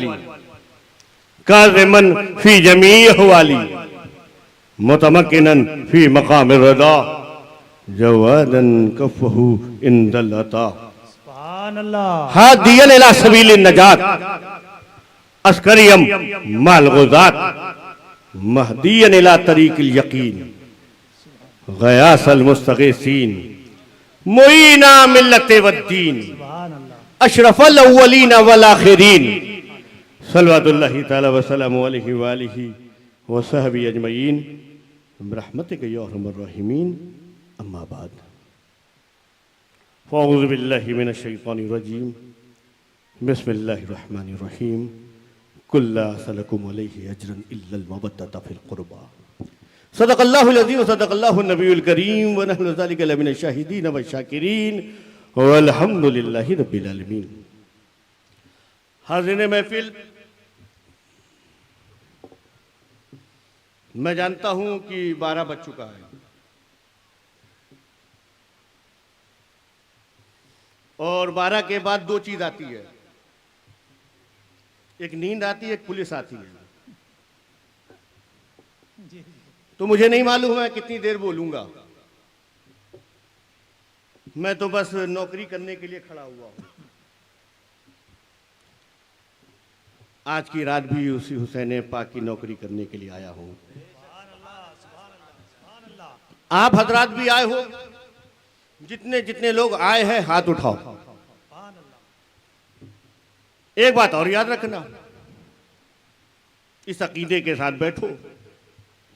वाली, काज़िमन फी जमी अहवाली, मुतमक्किनन फी मकाम रदा, जवादन कफ़हु इंदल अता, सुभान अल्लाह। हादियन इला सबीलिन नजात, अस्करियम माल गुज़ात, महदियन इला तरीक़िल यकीन, गयासल मुस्तगीसीन, मुईना मिल्लते वद्दीन, सुभान अल्लाह। अशरफल अव्वलीन वल आखिरीन, सल्लल्लाहु तआला व सल्लम अलैहि व आलिहि व सहबी अजमईन बिरहमतिक या अरहमर राहिमीन, अम्मा बाद, फ़अऊज़ु बिल्लाहि मिनश शैतानिर रजीम, बिस्मिल्लाहिर रहमानिर रहीम, कुल ला असलकुम अलैहि अजरन इल्लल मवद्दत फिल क़ुरबा, सदक़ल्लाहुल अज़ीम व सदक़ल्लाहुन नबियुल करीम व नहनु ज़ालिका लमिनश शाहिदीन व शाकिरीन वल्हम्दुलिल्लाहि रब्बिल आलमीन। हाज़िरीन महफ़िल, मैं जानता हूं कि 12 बज चुका है और 12 के बाद दो चीज आती है, एक नींद आती है, एक पुलिस आती है। तो मुझे नहीं मालूम है कितनी देर बोलूंगा, मैं तो बस नौकरी करने के लिए खड़ा हुआ हूं। आज की रात भी उसी हुसैन पाक की नौकरी करने के लिए आया हूं। आप हजरात भी आए हो, जितने जितने लोग आए हैं हाथ उठाओ। एक बात और याद रखना, इस अकीदे के साथ बैठो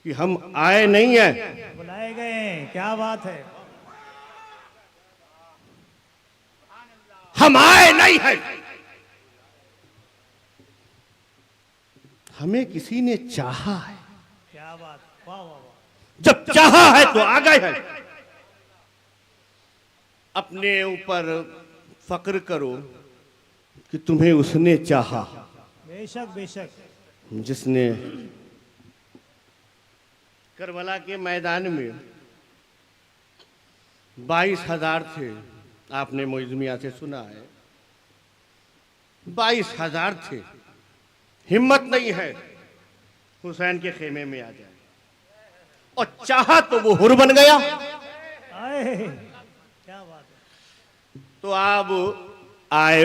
कि हम आए नहीं हैं, बुलाए गए हैं। क्या बात है। हम आए नहीं हैं, हमें किसी ने चाहा है। क्या बात, वाह वाह वाह। जब चाहा है तो आ गए हैं। अपने ऊपर फक्र करो कि तुम्हें उसने चाहा, बेशक बेशक। जिसने करबला के मैदान में 22,000 थे, आपने मोइज़ मियां से सुना है, 22,000 थे, हिम्मत नहीं है हुसैन के खेमे में आ जाए, और चाहा तो वो हुर बन गया। आए, क्या बात है। तो आप आए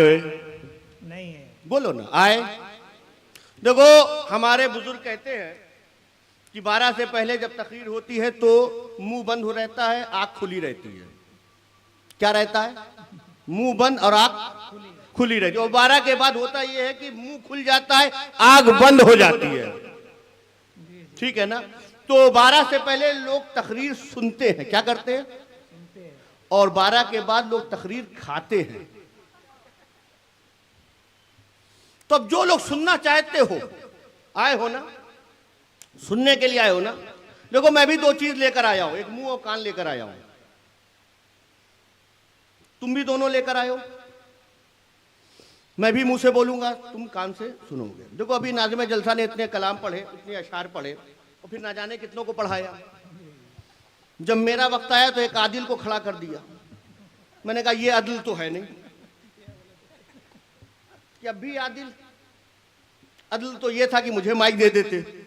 नहीं है, बोलो ना, आए। देखो, हमारे बुजुर्ग कहते हैं कि 12 से पहले जब तकरीर होती है तो मुंह बंद हो रहता है, आंख खुली रहती है। क्या रहता है? मुंह बंद और आंख खुली रहती है। और 12 के बाद होता यह है कि मुंह खुल जाता है, आंख बंद हो जाती है। ठीक है ना? तो 12 से पहले लोग तकरीर सुनते हैं, क्या करते हैं, और 12 के बाद लोग तकरीर खाते हैं। तो अब जो लोग सुनना चाहते हो, आए हो ना, सुनने के लिए आए हो ना। देखो, मैं भी 2 चीज लेकर आया हूं, एक मुंह और कान लेकर आया हूं, तुम भी दोनों लेकर आए हो। मैं भी मुंह से बोलूंगा, तुम कान से सुनोगे। देखो, अभी नाज़िम जलसा ने इतने कलाम पढ़े, इतने अशार पढ़े, और फिर ना जाने कितनों को पढ़ाया। जब मेरा वक्त आया तो एक आदिल को खड़ा कर दिया। मैंने कहा ये अदल तो है नहीं कि अब भी आदिल, अदल तो ये था कि मुझे माइक दे देते।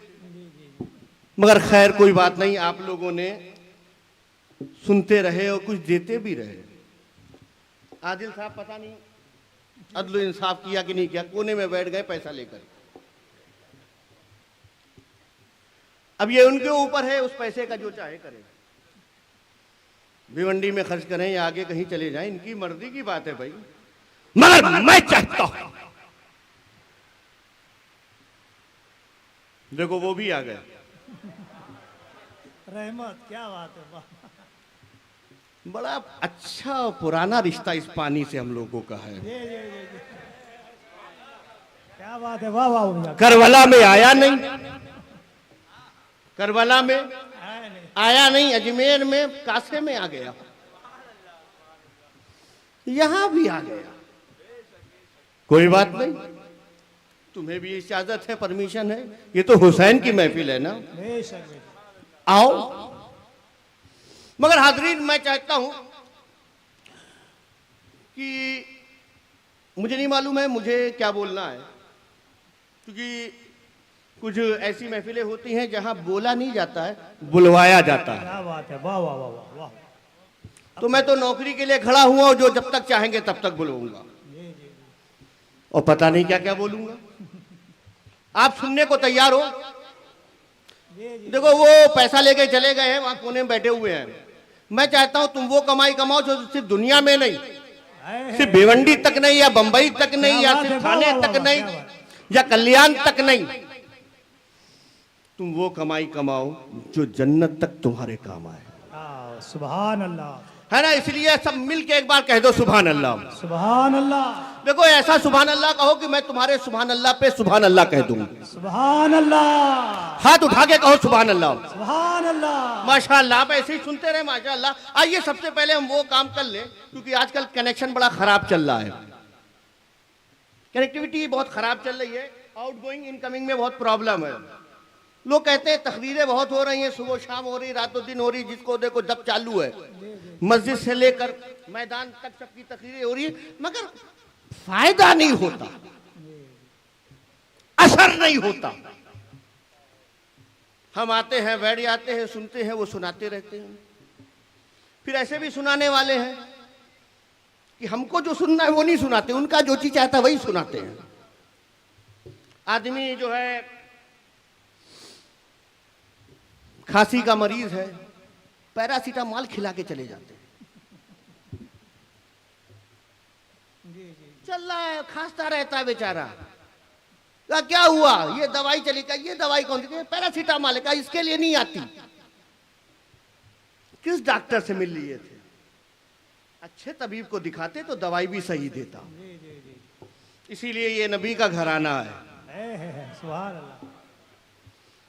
मगर खैर कोई बात नहीं, आप लोगों ने सुनते रहे और कुछ देते भी रहे। आदिल साहब पता नहीं अदल इंसाफ किया कि नहीं किया, कोने में बैठ गए पैसा लेकर। अब ये उनके ऊपर है, उस पैसे का जो चाहे करें, भिवंडी में खर्च करें या आगे कहीं चले जाएं, इनकी मर्जी की बात है भाई। मगर मैं चाहता हूं, देखो वो भी आ गए। रहमत, क्या बात है, वाह। बड़ा अच्छा पुराना रिश्ता इस पानी से हम लोगों का है। ये। क्या बात है, वाह वाह। करबला में आया नहीं, करबला में आए नहीं। आया नहीं, अजमेर में कासे में आ गया, यहां भी आ गया। कोई बात नहीं, तुम्हें भी इजाजत है, परमिशन है, ये तो हुसैन की महफिल है ना, बेशक बेशक। आओ। मगर हाजरीन, मैं चाहता हूं कि मुझे नहीं मालूम है मुझे क्या बोलना है, क्योंकि कुछ ऐसी महफिलें होती हैं जहां बोला नहीं जाता है, बुलवाया जाता है। क्या बात है, वाह वाह वाह वाह वाह। तो मैं तो नौकरी के लिए खड़ा हुआ और जो जब तक चाहेंगे तब तक बुलवाऊंगा, और पता नहीं क्या क्या बोलूंगा। आप सुनने को तैयार हो? देखो वो पैसा लेके चले गए हैं, वहां कोने में बैठे हुए हैं। मैं चाहता हूं तुम वो कमाई कमाओ जो सिर्फ दुनिया में नहीं, सिर्फ भिवंडी तक नहीं, या बंबई तक नहीं, या सिर्फ थाने तक नहीं, या कल्याण तक नहीं, तुम वो कमाई कमाओ जो जन्नत तक तुम्हारे काम आए। सुभान अल्लाह, है ना? इसलिए सब मिल के एक बार कह दो सुभान अल्लाह। सुभान अल्लाह। देखो ऐसा सुभान अल्लाह कहो कि मैं तुम्हारे सुभान अल्लाह पे सुभान अल्लाह कह दूंगा। सुभान अल्लाह। हाथ उठा के कहो सुभान अल्लाह। सुभान अल्लाह। माशाअल्लाह। आप ऐसे ही सुनते रहे माशाअल्लाह। आइए सबसे पहले हम वो काम कर लें, क्योंकि आजकल कनेक्शन बड़ा खराब चल रहा है, कनेक्टिविटी बहुत खराब चल रही है, आउटगोइंग इनकमिंग में बहुत प्रॉब्लम है। लोग कहते हैं तकरीरें बहुत हो रही हैं, सुबह शाम हो रही, रातों दिन हो रही, जिसको देखो जब चालू है, मस्जिद से लेकर मैदान तक सबकी तकरीरें हो रही है, मगर फायदा नहीं होता, असर नहीं होता। हम आते हैं, बैठ जाते हैं, सुनते हैं, वो सुनाते रहते हैं। फिर ऐसे भी सुनाने वाले हैं कि हमको जो सुनना है वो नहीं सुनाते, उनका जो चीज चाहता है वही सुनाते हैं। आदमी जो है खांसी का मरीज है, पैरासीटामॉल खिला के चले जाते हैं। चल रहा है, खांसता रहता है बेचारा। क्या हुआ? ये दवाई चली का, ये दवाई कौन सी? पैरासीटामॉल का, इसके लिए नहीं आती। किस डॉक्टर से मिल लिए थे? अच्छे तबीब को दिखाते तो दवाई भी सही देता। इसीलिए ये नबी का घराना है, सुभान अल्लाह।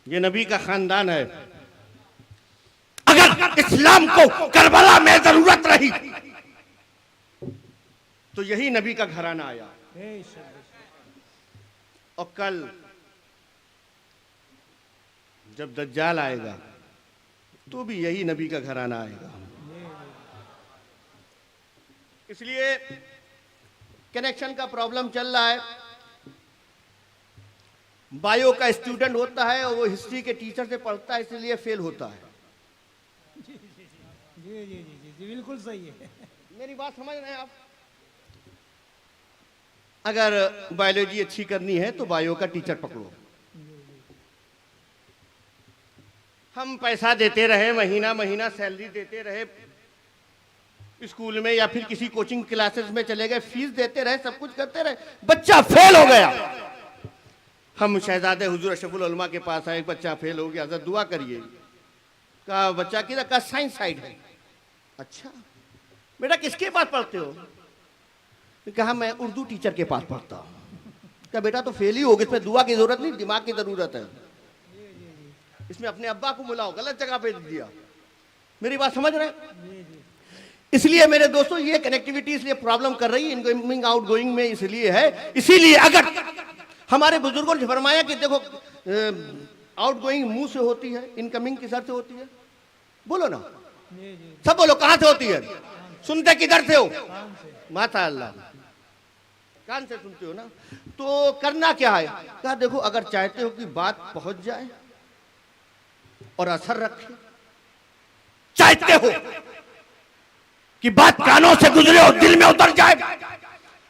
ये नबी का खानदान है। अगर इस्लाम को करबला में जरूरत रही तो यही नबी का घराना आया। और कल जब दज्जाल आएगा तो भी यही नबी का घराना आएगा। इसलिए कनेक्शन का प्रॉब्लम चल रहा है। बायो का स्टूडेंट होता है और वो हिस्ट्री के टीचर से पढ़ता है, इसलिए फेल होता है। जी जी जी जी जी जी बिल्कुल सही है। मेरी बात समझ रहे हैं आप? अगर बायोलॉजी अच्छी करनी है तो बायो का टीचर पकड़ो। हम पैसा देते रहे, महीना महीना सैलरी देते रहे, स्कूल में या फिर किसी कोचिंग क्लासेस में चले गए, फीस देते रहे, सब कुछ करते रहे, बच्चा फेल हो गया। हम शहजादे हुजूर अशरफुल उलमा के पास आए, बच्चा फेल हो गया, हज़रत दुआ करिए। कहा बच्चा किधर? कहा साइंस साइड है। अच्छा बेटा किसके पास पढ़ते हो? कहा मैं उर्दू टीचर के पास पढ़ता हूँ। कहा बेटा तो फेल ही हो गए, इसमें दुआ की जरूरत नहीं, दिमाग की जरूरत है। इसमें अपने अब्बा को बुलाओ, गलत जगह पे दिया। मेरी बात समझ रहे हैं? इसलिए मेरे दोस्तों ये कनेक्टिविटी इसलिए प्रॉब्लम कर रही है, इनकमिंग आउटगोइंग में इसलिए है। इसीलिए अगर हमारे बुजुर्गों ने फरमाया कि देखो आउटगोइंग मुंह से होती है, इनकमिंग किधर से होती है? बोलो ना, सब बोलो, कहां से होती है? सुनते किधर से हो? माता अल्लाह, कान से सुनते हो ना। तो करना क्या है? कहा देखो अगर चाहते हो कि बात पहुंच जाए और असर रखे, चाहते हो कि बात कानों से गुजरे और दिल में उतर जाए,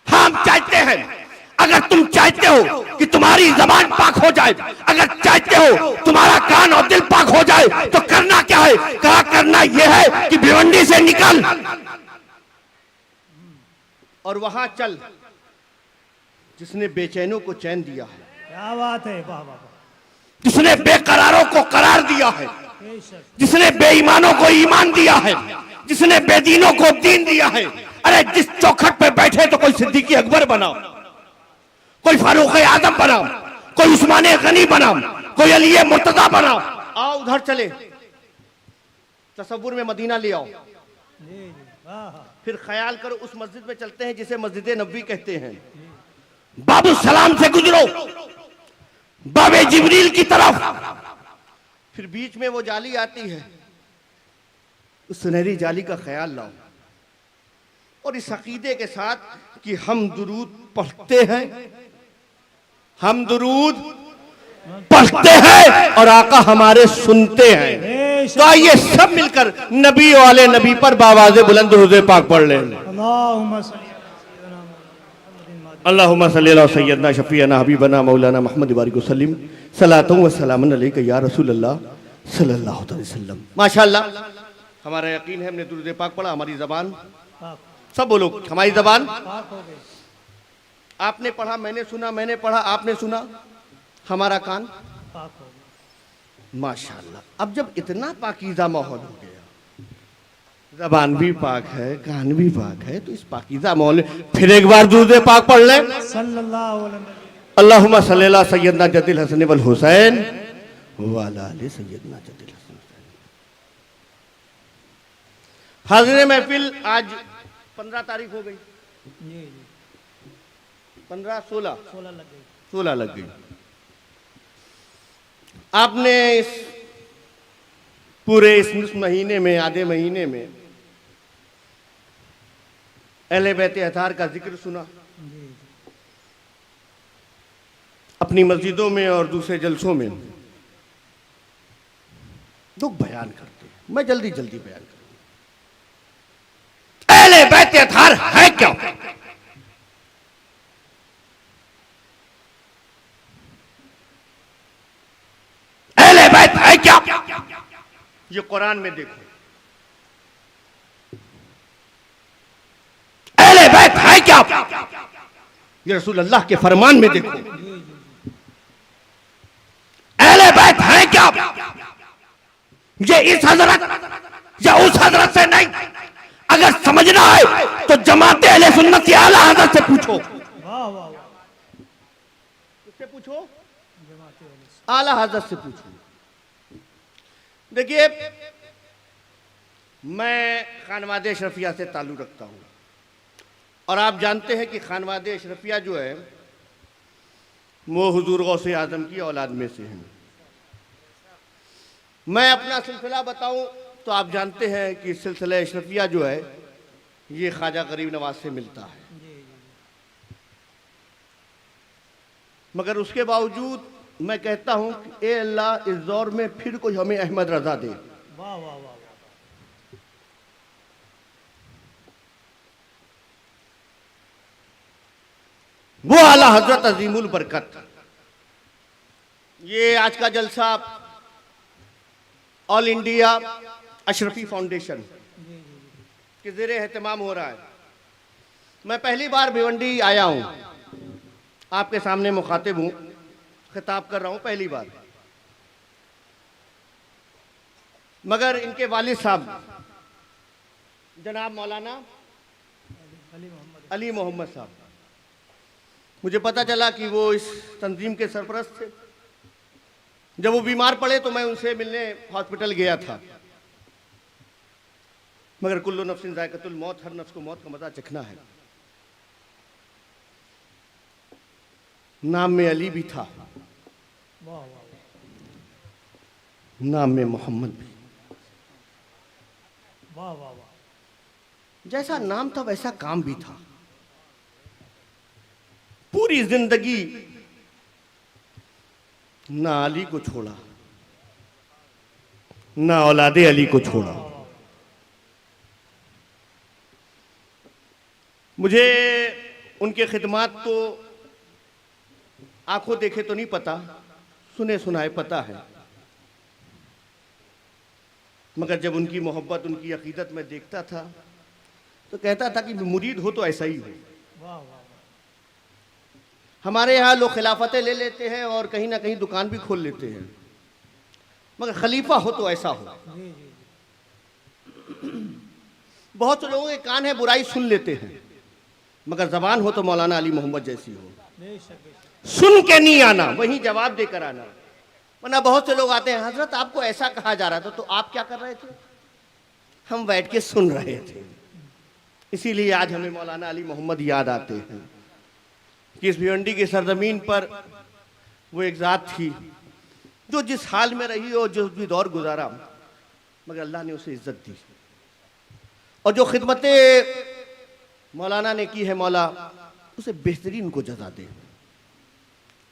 हम चाहते हैं। अगर तुम चाहते हो कि तुम्हारी जबान पाक हो जाए, अगर चाहते हो तुम्हारा कान और दिल पाक हो जाए, तो करना क्या है? कहा करना यह है कि भिवंडी से निकल और वहां चल जिसने बेचैनों को चैन दिया है, क्या बात है, वाह वाह। जिसने बेकरारों को करार दिया है, जिसने बेईमानों को ईमान दिया है, जिसने बेदीनों को दीन दिया है। अरे जिस चौखट पे बैठे तो कोई सिद्दीकी अकबर बनाओ, कोई फारूक आजम बनाओ, कोई उस्मान गनी बनाओ, कोई अली मुर्तजा बनाओ। आओ उधर चले, तसव्वुर में मदीना ले आओ। फिर ख्याल करो उस मस्जिद में चलते हैं जिसे मस्जिद नबवी कहते हैं। बाबू सलाम से गुजरो बाबे जिब्रील की तरफ, फिर बीच में वो जाली आती है, उस सुनहरी जाली का ख्याल लाओ और इस अकीदे के साथ कि हम दुरूद पढ़ते हैं, हम दुरूद पढ़ते हैं और आका हमारे सुनते हैं। तो आइए सब मिलकर नबी वाले नबी पर बावाज़े बुलंद दुरूद पाक पढ़ लें। अल्लाहुम्मा सल्ली अला सय्यदना शफीअना हबीबना मौलाना मुहम्मद बारिक वसल्लम सलातु व सलामुन अलैका या रसूलल्लाह सल्लल्लाहु अलैहि वसल्लम। माशाअल्लाह, हमारा यकीन है हमने दुरूद पाक पढ़ा, हमारी जबान, सब बोलो हमारी जबान, आपने पढ़ा मैंने सुना, मैंने पढ़ा आपने सुना, हमारा कान, माशाअल्लाह। अब जब इतना पाकीज़ा माहौल हो गया, ज़बान भी पाक है, कान भी पाक है, तो इस पाकीज़ा माहौल में फिर एक बार दुरूद पाक पढ़ लें। अल्लाहुम्मा सल्ली अला सय्यदना जद्दिल हसन वल हुसैन व अला आलि सय्यदना जद्दिल हसन। हाज़िर महफिल, आज 15 तारीख हो गई, 15 16 लग गई। आपने इस पूरे इस महीने में, आधे महीने में अहले बैत अताहर का जिक्र सुना, अपनी मस्जिदों में और दूसरे जलसों में लोग बयान करते हैं। मैं जल्दी जल्दी बयान करूं, अहले बैत अताहर है क्या? अहले बैत है क्या? ये कुरान में देखो, अहले बैत है क्या? ये रसूल अल्लाह के फरमान में देखो, अहले बैत है क्या? ये इस हजरत या उस हजरत से नहीं, अगर समझना है तो जमात अहले सुन्नत या आला हजरत से पूछो। किससे पूछो? आला हजरत से पूछो। देखिए, मैं खानवादे अशरफिया से ताल्लुक़ रखता हूँ और आप जानते हैं कि खानवादे अशरफिया जो है वो हुजूर गौसे आज़म की औलाद में से हैं। मैं अपना सिलसिला बताऊं तो आप जानते हैं कि सिलसिला अशरफिया जो है ये ख्वाजा गरीब नवाज से मिलता है, मगर उसके बावजूद मैं कहता हूं कि ए अल्लाह, इस दौर में फिर कोई हमें अहमद रजा दे। वाह वाह वाह। वो आला हजरत अजीमुल बरकत, ये आज का जलसा ऑल इंडिया अशरफी फाउंडेशन के ज़ेरे एहतमाम हो रहा है। मैं पहली बार भिवंडी आया हूं, आपके सामने मुखातिब हूं, खिताब कर रहा हूं पहली बार, मगर इनके वालिद साहब जनाब मौलाना अली मोहम्मद साहब, मुझे पता चला कि वो इस तंजीम के सरपरस्त थे। जब वो बीमार पड़े तो मैं उनसे मिलने हॉस्पिटल गया था, मगर कुल्लु नफ्सिन ज़ायक़तुल मौत, हर नफ्स को मौत का मज़ा चखना है। नाम में अली भी था, नाम में मोहम्मद भी। वाह वाह वाह। जैसा नाम था वैसा काम भी था। पूरी जिंदगी ना अली को छोड़ा, ना औलादे अली को छोड़ा। मुझे उनके खिदमात तो आंखों देखे तो नहीं पता, सुने सुनाए पता है, मगर जब उनकी मोहब्बत, उनकी अकीदत में देखता था तो कहता था कि मुरीद हो तो ऐसा ही हो। हमारे यहाँ लोग खिलाफतें ले लेते हैं और कहीं ना कहीं दुकान भी खोल लेते हैं, मगर खलीफा हो तो ऐसा हो। बहुत से लोगों के कान है बुराई सुन लेते हैं, मगर जबान हो तो मौलाना अली मोहम्मद जैसी हो। सुन के नहीं आना, वहीं जवाब देकर आना। वरना बहुत से लोग आते हैं, हजरत आपको ऐसा कहा जा रहा था, तो आप क्या कर रहे थे? हम बैठ के सुन रहे थे। इसीलिए आज हमें मौलाना अली मोहम्मद याद आते हैं कि इस भिवंडी की सरजमीन पर वो एक ज़ात थी जो जिस हाल में रही और जो भी दौर गुजारा, मगर अल्लाह ने उसे इज्जत दी। और जो खिदमतें मौलाना ने की है, मौला उसे बेहतरीन को जज़ा दे।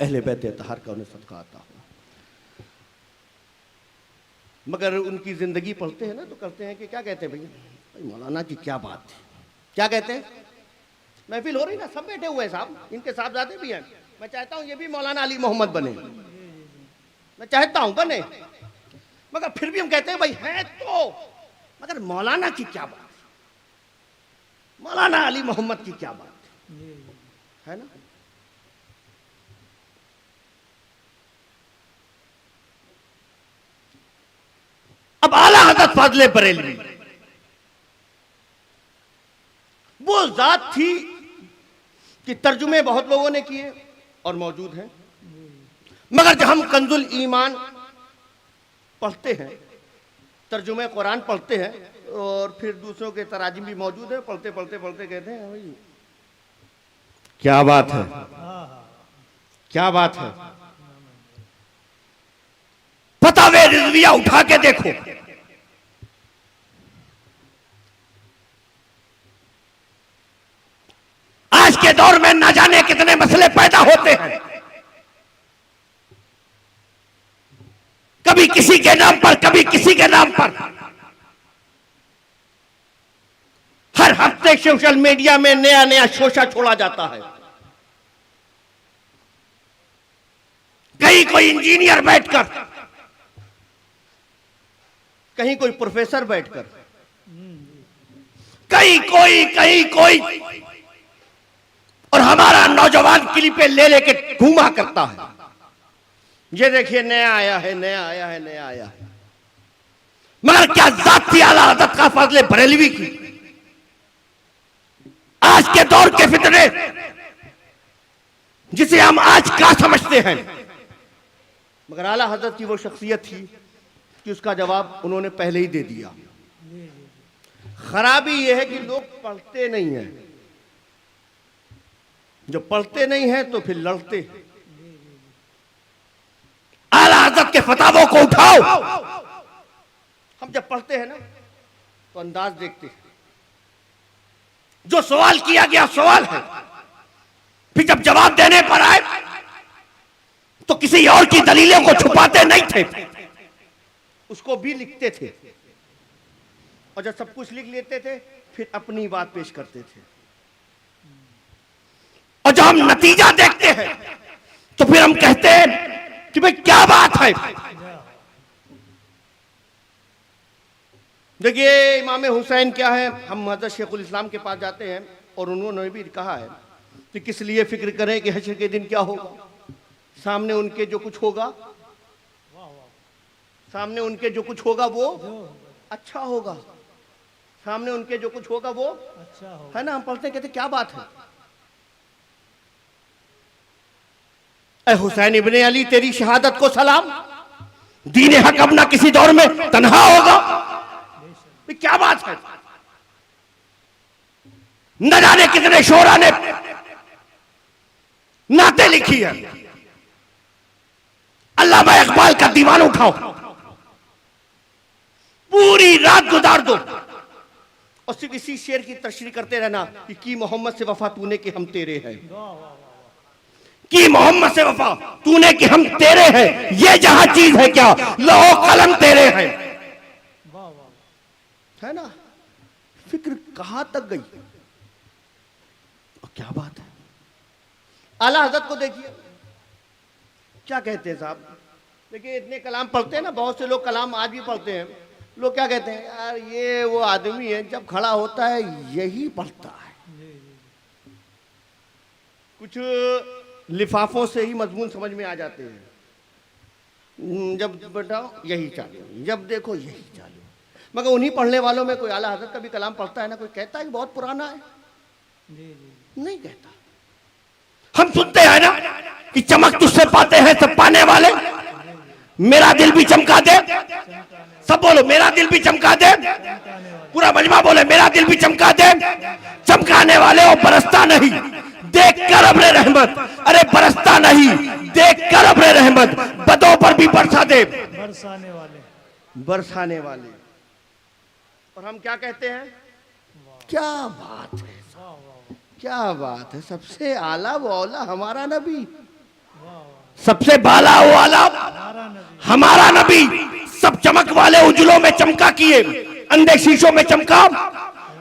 अहले बैत अतहर का उन्हें सदका आता हो। मगर उनकी जिंदगी पढ़ते हैं ना तो करते हैं कि क्या कहते हैं भैया, भाई मौलाना की क्या बात है, क्या कहते हैं, महफिल हो रही ना, सब बैठे हुए हैं साहब, इनके साहबजादे भी हैं, मैं चाहता हूं ये भी मौलाना अली मोहम्मद बने, मैं चाहता हूं बने, मगर फिर भी हम कहते हैं भाई है तो, मगर मौलाना की क्या बात, मौलाना अली मोहम्मद की क्या बात है ना। अब आला हज़रत फाज़िले बरेलवी वो जात थी कि तर्जुमे बहुत लोगों ने किए और मौजूद हैं, मगर जब हम कंजुल ईमान पढ़ते हैं, तर्जुमे कुरान पढ़ते हैं और फिर दूसरों के तराजिम भी मौजूद है, पढ़ते पढ़ते पढ़ते कहते हैं भाई क्या बात है, क्या बात है। फतावे रिजविया उठा के देखो, आज के दौर में ना जाने कितने मसले पैदा होते हैं, कभी किसी के नाम पर, कभी किसी के नाम पर। हर हफ्ते सोशल मीडिया में नया नया शोशा छोड़ा जाता है। कहीं कोई इंजीनियर बैठकर, कहीं कोई प्रोफेसर बैठकर, कहीं कोई और हमारा नौजवान क्लिपें ले लेके घूमा करता है, ये देखिए नया आया है, नया आया है, नया आया है। मगर क्या जात थी आला हज़रत का फाज़िले बरेलवी की। आज के दौर के फितने जिसे हम आज का समझते हैं, मगर आला हज़रत की वो शख्सियत थी कि उसका जवाब उन्होंने पहले ही दे दिया। खराबी यह है कि लोग पढ़ते नहीं हैं, जो पढ़ते नहीं हैं तो फिर लड़ते हैं। आला हज़रत के फतावों को उठाओ, हम जब पढ़ते हैं ना तो अंदाज देखते हैं, जो सवाल किया गया सवाल है, फिर जब जवाब देने पर आए तो किसी और की दलीलों को छुपाते नहीं थे, उसको भी लिखते थे, और जब सब कुछ लिख लेते थे फिर अपनी बात पेश करते थे, और जब हम नतीजा देखते हैं तो फिर हम कहते हैं कि भाई क्या बात है। देखिए इमाम हुसैन क्या है, हम हज़रत शेखुल इस्लाम के पास जाते हैं और उन्होंने भी कहा है कि किस लिए फिक्र करें कि हश्र के दिन क्या होगा, सामने उनके जो कुछ होगा, सामने उनके जो कुछ होगा वो अच्छा होगा, सामने उनके जो कुछ होगा वो अच्छा होगा, है ना। हम पढ़ते कहते क्या बात है, ए हुसैन इब्ने अली तेरी शहादत को सलाम, दीन हक अब ना किसी दौर में तन्हा होगा, क्या बात है। न जाने कितने शोरा ने नाते लिखी है, अल्लामा इकबाल का दीवान उठाओ, पूरी रात गुजार दो और सिर्फ इसी शेर की तशरीह करते रहना कि मोहम्मद से वफा तूने कि हम तेरे हैं, कि मोहम्मद से वफा तूने कि हम तेरे हैं, ये जहां चीज है क्या लौह कलम तेरे हैं, है ना। फिक्र कहां तक गई और क्या बात है। आला हज़रत को देखिए क्या कहते हैं साहब, देखिए इतने कलाम पढ़ते हैं ना, बहुत से लोग कलाम आज भी पढ़ते हैं, लोग क्या कहते हैं यार ये वो आदमी है जब खड़ा होता है यही पढ़ता है, कुछ लिफाफों से ही मजमून समझ में आ जाते हैं, जब बताओ यही चालू, जब देखो यही चालू। मगर उन्हीं पढ़ने वालों में कोई आला हज़रत का भी कलाम पढ़ता है ना, कोई कहता है कि बहुत पुराना है, नहीं कहता। हम सुनते हैं ना कि चमक तुझसे पाते हैं सब पाने वाले, मेरा दिल भी चमका दे, सब बोलो मेरा दिल भी चमका दे, पूरा मजमा बोले मेरा दिल भी चमका दे, चमकाने वाले और बरसता नहीं देख कर अपने रहमत, अरे बरसता नहीं देख कर अपने रहमत, बदों पर भी बरसा दे, बरसाने वाले, बरसाने वाले। और हम क्या कहते हैं, क्या बात है, क्या बात है, सबसे आला वो औला हमारा नबी, सबसे भाला वाला हमारा नबी, हमारा नबी, सब चमक वाले उजलों में चमका किए, अंधे शीशों में चमका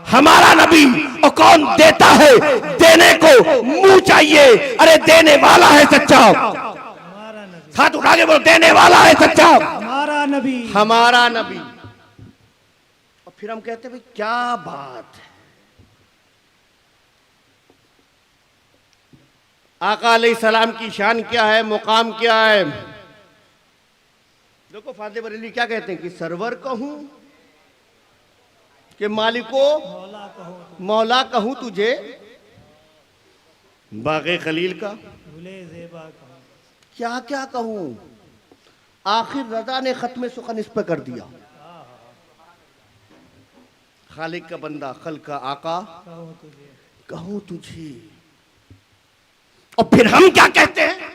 हमारा नबी। और कौन देता है, देने को मुंह चाहिए, अरे देने वाला है सच्चा। हमारा नबी, हाथ उठा के बोलो, देने वाला है सच्चा, हमारा नबी, हमारा नबी। और फिर हम कहते हैं भाई क्या बात है, आका अलैहिस्सलाम की शान क्या है, मुकाम क्या है। देखो फादे बरेली क्या कहते हैं कि सरवर कहूं कि मालिको मौला कहो मौला कहूं तुझे, बागे खलील का भूले जेबा कहो, क्या क्या कहूं। आखिर रजा ने खत्म सुखन इस पर कर दिया, खालिक का बंदा, खल का आका कहो तुझे, कहूं तुझे। और फिर हम क्या कहते हैं,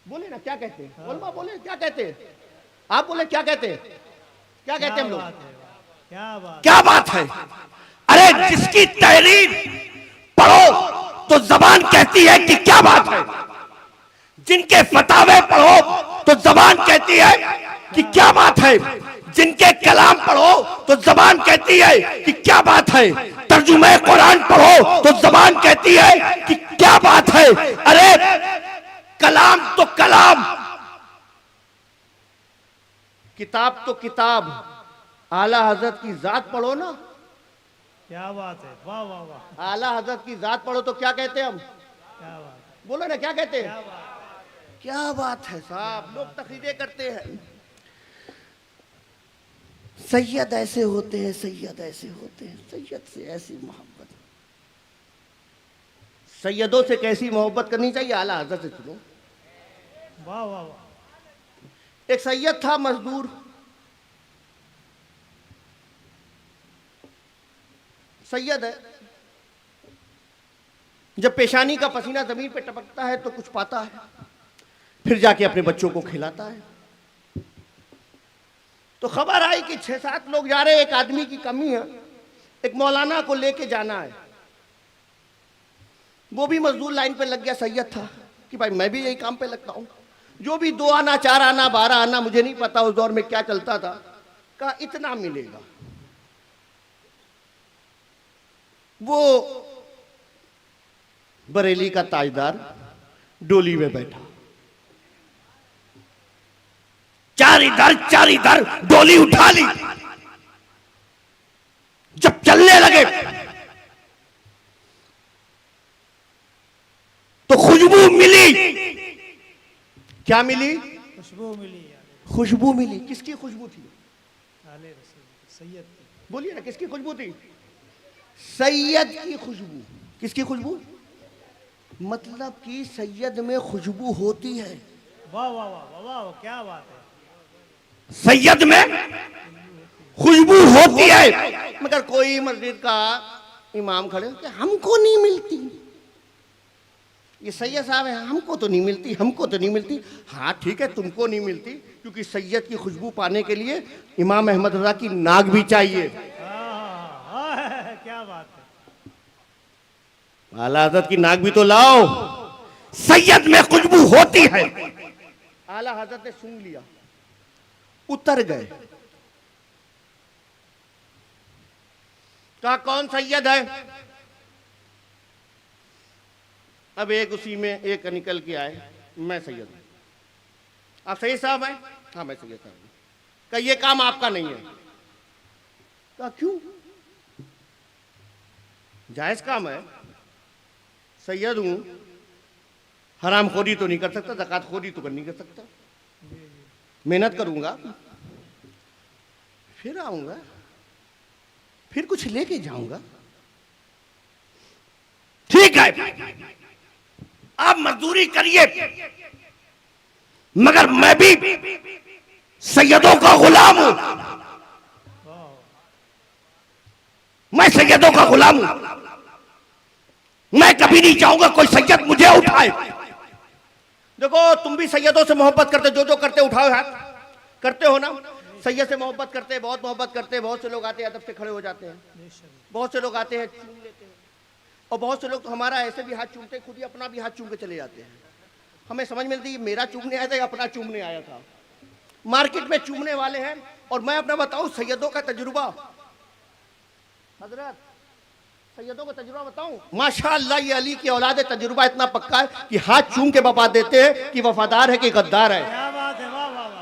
बोले ना क्या कहते हैं, उलमा बोले क्या कहते हैं, आप बोले क्या कहते हैं, क्या कहते हैं हम लोग, बात है, क्या बात, क्या बात है। अरे जिसकी तहरीर पढ़ो तो जबान कहती है कि क्या बात है, जिनके फतावे पढ़ो तो जबान कहती है कि क्या बात है, जिनके कलाम पढ़ो तो जबान कहती है कि क्या बात है, तर्जुमे कुरान पढ़ो तो जबान कहती है कि क्या बात है। अरे कलाम तो कलाम, किताब तो किताब, आला हजरत की जात पढ़ो ना, क्या बात है, वाह वाह वाह, आला हजरत की जात पढ़ो तो क्या कहते हैं हम, क्या बात है, बोलो ना क्या कहते क्या हैं, बात, क्या बात है साहब, लोग तकरीरें करते हैं, सैयद ऐसे होते हैं, सैयद ऐसे होते हैं, सैयद से ऐसी मोहब्बत, सैयदों से कैसी मोहब्बत करनी चाहिए, आला हजरत से सुनो। वाह वाह वाह, एक सैयद था मजदूर, सैयद है, जब पेशानी का पसीना जमीन पे टपकता है तो कुछ पाता है, फिर जाके अपने बच्चों को खिलाता है। तो खबर आई कि 6-7 लोग जा रहे हैं, एक आदमी की कमी है, एक मौलाना को लेके जाना है। वो भी मजदूर लाइन पे लग गया, सैयद था कि भाई मैं भी यही काम पे लगता हूं, जो भी 2 आना 4 आना 12 आना, मुझे नहीं पता उस दौर में क्या चलता था, कहा इतना मिलेगा। वो बरेली का ताजदार डोली में बैठा, चार इधर डोली उठा ली, जब चलने लगे तो खुशबू मिली, क्या मिली, खुशबू मिली यार, खुशबू मिली। किसकी खुशबू थी, आले रसूल सैयद की, बोलिए ना किसकी खुशबू थी, सैयद की खुशबू। किसकी खुशबू, मतलब कि सैयद में खुशबू होती है, वाह वाह वाह वाह वाह, क्या बात है, सैयद में खुशबू होती है। मगर कोई मस्जिद का इमाम खड़े हो कि हमको नहीं मिलती, ये सैयद साहब है, हमको तो नहीं मिलती, हमको तो नहीं मिलती। हाँ ठीक है, तुमको नहीं मिलती, क्योंकि सैयद की खुशबू पाने के लिए इमाम अहमद रजा की नाक भी चाहिए। क्या बात है, आला हजरत की नाक भी तो लाओ, सैयद में खुशबू होती है। आला हजरत ने सूंघ लिया, उतर गए, कहा कौन सैयद है। अब एक उसी में एक निकल के आए, मैं सैयद हूं। आप सैयद साहब हैं, हाँ मैं सैयद साहब हूं। कहा ये काम आपका नहीं है। कहा क्यों, जायज काम है, सैयद हूं, हराम खोरी तो नहीं कर सकता, ज़कात खोरी तो नहीं कर सकता, मेहनत करूंगा, फिर आऊंगा, फिर कुछ लेके जाऊंगा। ठीक है आप मजदूरी करिए, मगर मैं भी सैयदों का गुलाम हूं, मैं सैयदों का गुलाम हूं, मैं कभी नहीं चाहूंगा कोई सैयद मुझे उठाए। देखो तुम भी सैयदों से मोहब्बत करते, जो करते उठाओ हाथ, करते हो ना, सैयद से मोहब्बत करते हैं, बहुत मोहब्बत करते हैं। बहुत से लोग आते हैं, अदब से खड़े हो जाते हैं, बहुत से लोग आते हैं चूम लेते हैं, और बहुत से लोग तो हमारा ऐसे भी हाथ चूमते हैं, खुद ही अपना भी हाथ चूम के चले जाते हैं। हमें समझ में नहीं मेरा चूमने आया था या अपना चूमने आया था। मार्केट में चूमने वाले हैं। और मैं अपना बताऊं सैयदों का तजुर्बा, हजरत सैयदों का तजुर्बा बताऊं, माशाअल्लाह ये अली की औलाद है, तजुर्बा इतना पक्का है कि हाथ चूम के बता देते हैं कि वफादार है कि गद्दार है। क्या बात है, वाह वाह वाह,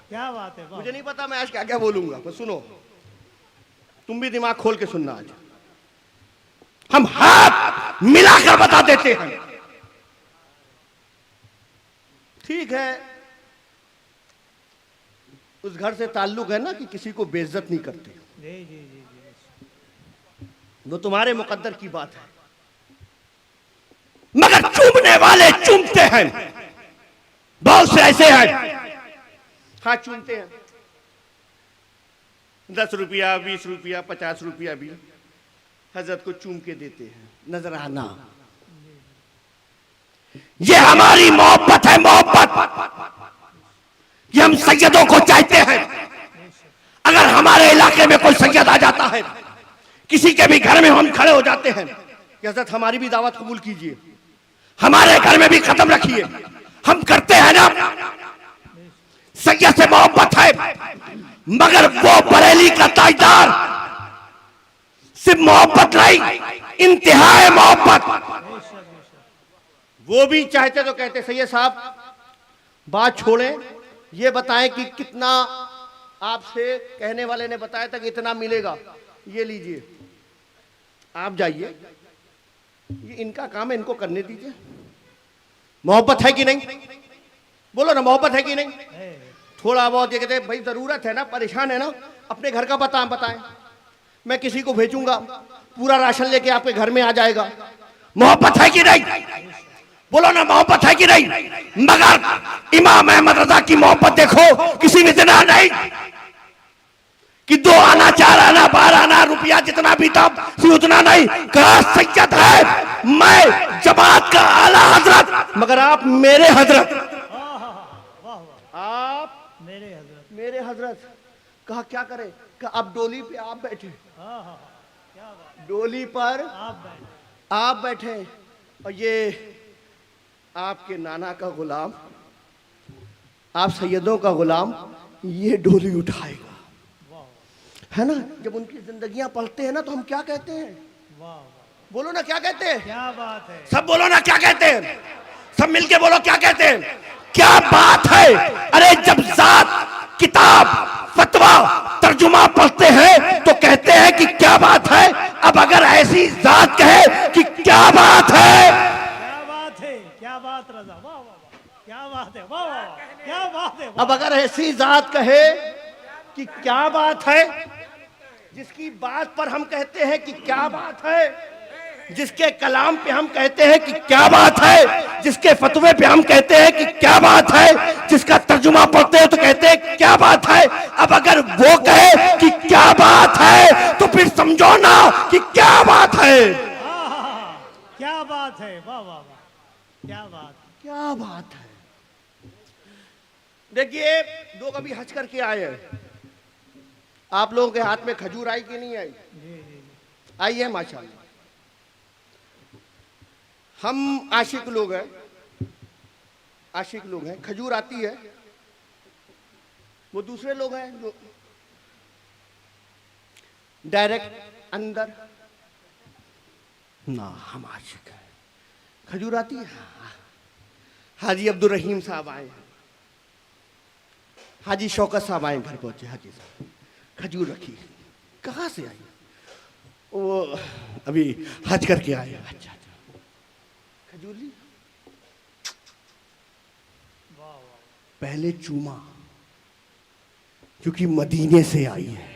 क्या बात है, वाह। मुझे नहीं पता मैं आज क्या क्या बोलूंगा, पर सुनो, तुम भी दिमाग खोल के सुनना। आज हम हाथ मिलाकर बता देते हैं। ठीक है, उस घर से ताल्लुक है ना कि किसी को बेइज्जत नहीं करते, जी जी जी जी, वो तुम्हारे मुकद्दर की बात है। मगर चूमने वाले चूमते हैं, बहुत से ऐसे हैं हाथ चूमते हैं, 10 रुपया 20 रुपया 50 रुपया भी हजरत को चूम के देते हैं। नजराना, ये हमारी मोहब्बत है, मोहब्बत। ये हम सैयदों को चाहते हैं। अगर हमारे इलाके में कोई सैयद आ जाता है, किसी के भी घर में हम खड़े हो जाते हैं कि हजरत हमारी भी दावत कबूल कीजिए, हमारे घर में भी कदम रखिए, हम करते हैं ना। सैयद से मोहब्बत है, मगर वो बरेली का ताजदार सिर्फ मोहब्बत नहीं, इंतहाई मोहब्बत। वो भी चाहते तो कहते सैयद साहब बात छोड़ें, ये बताएं कि कितना, आपसे कहने वाले ने बताया था कि इतना मिलेगा, ये लीजिए, आप जाइए, ये इनका काम है, इनको करने दीजिए। मोहब्बत है कि नहीं? बोलो ना, मोहब्बत है कि नहीं? थोड़ा बहुत ये कहते हैं भाई जरूरत है ना, परेशान है ना, अपने घर का बताएं, मैं किसी को भेजूंगा, पूरा राशन लेके आपके घर में आ जाएगा। मोहब्बत है कि नहीं? बोलो ना, मोहब्बत है कि नहीं? मगर इमाम अहमद रजा की मोहब्बत देखो, किसी ने इतना नहीं कि 2 आना 4 आना 12 आना रुपया जितना भी था उतना नहीं, कहा सैयद है मैं जमात का आला हजरत, मगर आप मेरे हजरत, आप मेरे हजरत। कहा क्या करे? कहा अब डोली पे आप बैठे, डोली पर आप बैठे, और ये आपके नाना का गुलाम, आप सैयदों का गुलाम, ये डोली उठाएगा, है ना। जब उनकी जिंदगियां पढ़ते हैं ना तो हम क्या कहते हैं? बोलो ना, क्या कहते हैं? क्या बात है, सब बोलो ना, क्या कहते हैं? सब मिलके बोलो, क्या कहते हैं? क्या बात है। अरे जब जात किताब फतवा तर्जुमा पढ़ते हैं तो कहते हैं कि क्या बात है। अब अगर ऐसी जात कहे कि क्या बात है, क्या बात है, क्या बात रजा, वाह वाह वाह, क्या बात है, वाह वाह, क्या बात है। अब अगर ऐसी जात कहे कि क्या बात है, जिसकी बात पर हम कहते हैं कि क्या बात है, जिसके कलाम पे हम कहते हैं कि क्या बात है, जिसके फतवे पे हम कहते हैं कि क्या बात है, जिसका तर्जुमा पढ़ते हैं तो कहते हैं क्या बात है। अब अगर वो कहे कि क्या बात है तो फिर समझो ना कि क्या बात है। क्या बात है, वाह वाह वाह, क्या बात, क्या बात है। देखिए, लोग अभी हज करके आए हैं, आप लोगों के हाथ में खजूर आई कि नहीं आई? आई है माशाल्लाह। हम आशिक लोग हैं, आशिक लोग हैं, खजूर आती है। वो दूसरे लोग हैं जो डायरेक्ट अंदर ना, हम आशिक हैं, खजूर आती है। हाजी अब्दुल रहीम साहब आए हैं, हाजी शौकत साहब आए, घर पहुंचे, हाजी साहब खजूर रखी, कहाँ से आई? वो अभी हज करके आए। अच्छा, खजूर ली, पहले चूमा, क्योंकि मदीने से आई है।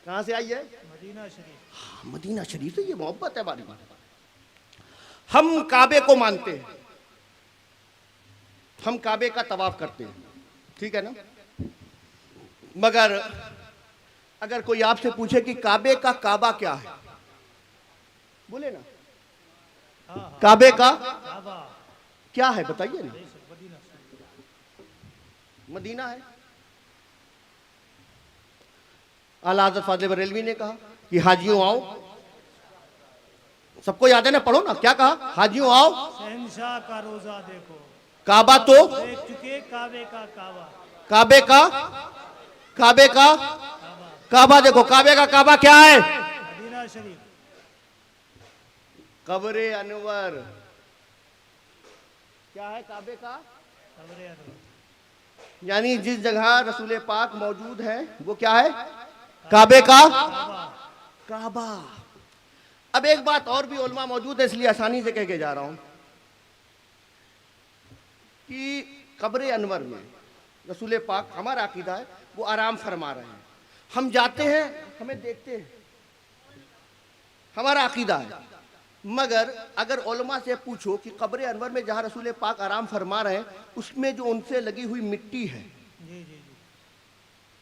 कहां से आई है? मदीना शरीफ। हाँ, मदीना शरीफ से, ये मोहब्बत है हमारी। हम काबे को मानते हैं, हम काबे का तवाफ करते हैं, ठीक है ना। मगर अगर कोई आपसे पूछे कि काबे का काबा क्या है, बोले ना, काबे का क्या है बताइए ना। मदीना है। आला हज़रत फाज़िल बरेलवी ने कहा कि हाजियों आओ, सबको याद है ना, पढ़ो ना, क्या कहा? हाजियों आओ शहंशाह का रोजा देखो, काबा तो देख चुके काबे का काबा। काबे का काबा काबा देखो। काबे का काबा क्या है? मदीना शरीफ। कब्रे अनवर क्या है? काबे का, कब्रे अनवर। यानी जिस जगह रसूल पाक मौजूद है वो क्या है? काबे का काबा। काबा। अब एक बात और भी, उलमा मौजूद है इसलिए आसानी से कह के जा रहा हूं कि कब्र अनवर में रसूल पाक, हमारा अकीदा है, वो आराम फरमा रहे हैं। हम जाते हैं, हमें देखते हैं, हमारा अकीदा है। मगर अगर उलमा से पूछो कि कब्र अनवर में जहाँ रसूल पाक आराम फरमा रहे हैं, उसमें जो उनसे लगी हुई मिट्टी है, जी जी जी,